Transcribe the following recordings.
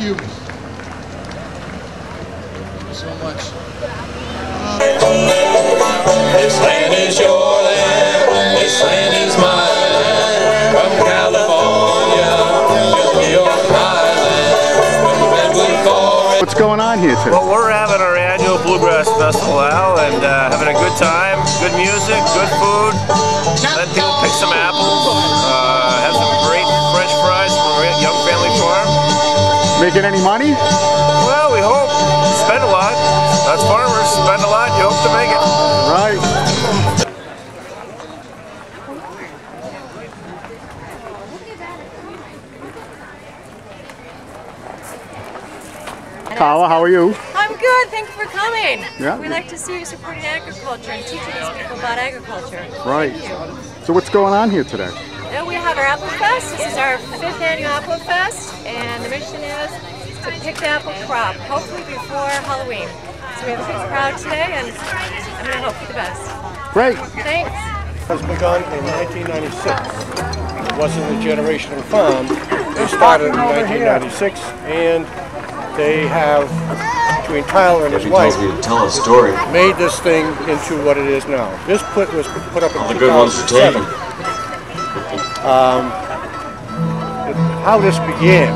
you so much. This land is your land, this land is my land, from California to New York Island, from the Redwood Forest. What's going on here today? Well, we're having our annual Bluegrass Festival now and having a good time, good music, good food, let people pick some apples, have some great French fries from a Young Family Farm. Making any money? Well, we hope. Spend a lot. That's farmers. Spend a lot, you hope to make it. Right. Carla, how are you? I'm good, thank you for coming. Yeah. We like to see you supporting agriculture and teaching these people about agriculture. Right. Thank you. So what's going on here today? We have our Apple Fest. This is our 5th annual Apple Fest, and the mission is to pick the apple crop, hopefully before Halloween. So we have a big crowd today, and I'm going to hope for the best. Great. Thanks. It was begun in 1996. It wasn't a generational farm. They started in 1996, and they have, between Tyler and his wife, tell a story. made this thing into what it is now. This was put up in 2007. All the good ones are taken. How this began,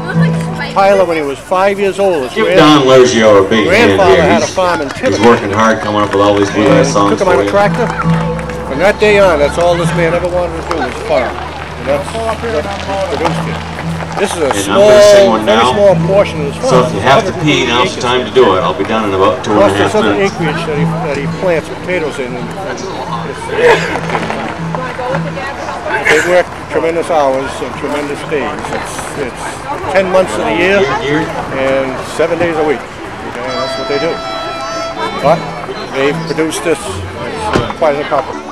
Tyler, when he was 5 years old, his Give Don Logio a big hand grandfather here. had a farm in Tiverton. He's working hard coming up with all these bluegrass songs Took him on for a you. tractor. From that day on, that's all this man ever wanted to do was farm. And that's what produced it. This is a And I'm gonna sing one very now. small portion of his farm. So if you have to pee, now's the time to do it. I'll be done in about 2.5 Plus there's other minutes. acreage that he plants potatoes in. They work tremendous hours and tremendous days. It's 10 months of the year and 7 days a week. Okay, that's what they do. But they've produced this. It's quite an accomplishment.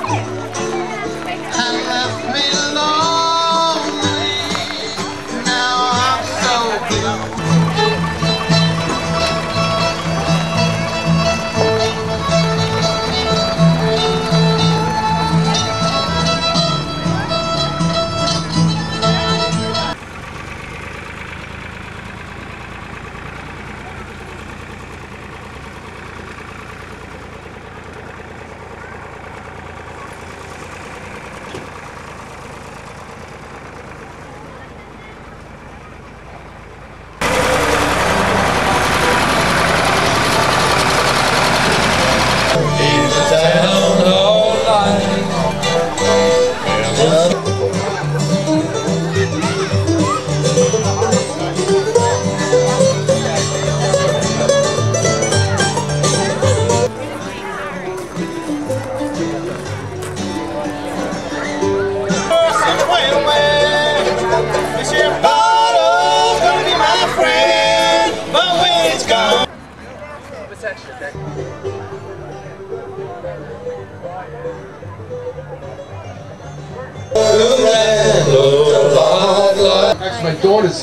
Actually, my daughter's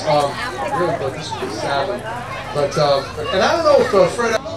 really good. This is Sally. But, and I don't know if Fred...